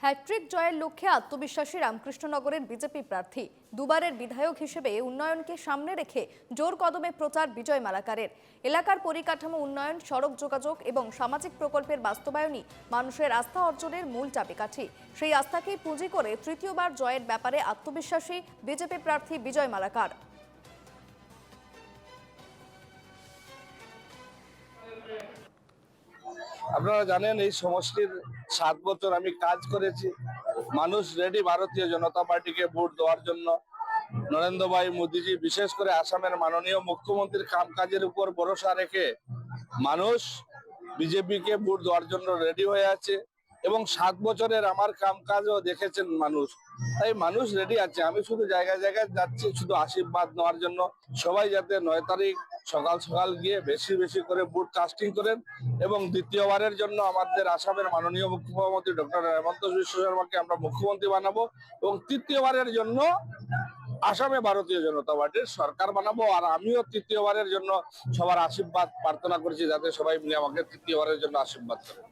Hat trick জয়ের লক্ষ্যে আত্মবিশ্বাসী রামকৃষ্ণনগরের বিজেপি প্রার্থী। দুবারের বিধায়ক হিসেবে উন্নয়নকে সামনে রেখে জোর কদমে প্রচার বিজয় মালাকারের। এলাকার পরিকাঠামো উন্নয়ন, সড়ক যোগাযোগ এবং সামাজিক প্রকল্পের বাস্তবায়নই মানুষের আস্থা অর্জনের মূল চাবিকাঠি। সেই আস্থাকেই পুঁজি করে তৃতীয়বার জয়ের ব্যাপারে আত্মবিশ্বাসী বিজেপি প্রার্থী বিজয় মালাকার। আপনারা জানেন এই সমষ্টির 7 বছর আমি কাজ করেছি। মানুষ রেডি ভারতীয় জনতা পার্টিকে ভোট দেওয়ার জন্য। নরেন্দ্র ভাই মোদীজি, বিশেষ করে আসামের মাননীয় মুখ্যমন্ত্রীর কাজের উপর ভরসা রেখে মানুষ বিজেপিকে ভোট দেওয়ার জন্য রেডি হয়ে আছে এবং 7 বছরের আমার কাজও দেখেছেন মানুষ। তাই মানুষ রেডি আছে। আমি শুধু জায়গায় জায়গায় যাচ্ছি শুধু আশীর্বাদ নেওয়ার জন্য। সবাই যাতে 9 তারিখ সকাল সকাল গিয়ে বেশি বেশি করে ভোট কাস্টিং করেন এবং দ্বিতীয়বারের জন্য আমাদের আসামের মাননীয় মুখ্যমন্ত্রী ডক্টর হেমন্ত বিশ্ব শর্মাকে আমরা মুখ্যমন্ত্রী বানাবো এবং তৃতীয়বারের জন্য আসামে ভারতীয় জনতা পার্টির সরকার বানাবো। আর আমিও তৃতীয়বারের জন্য সবার আশীর্বাদ প্রার্থনা করছি, যাতে সবাই মিলে আমাকে তৃতীয়বারের জন্য আশীর্বাদ করেন।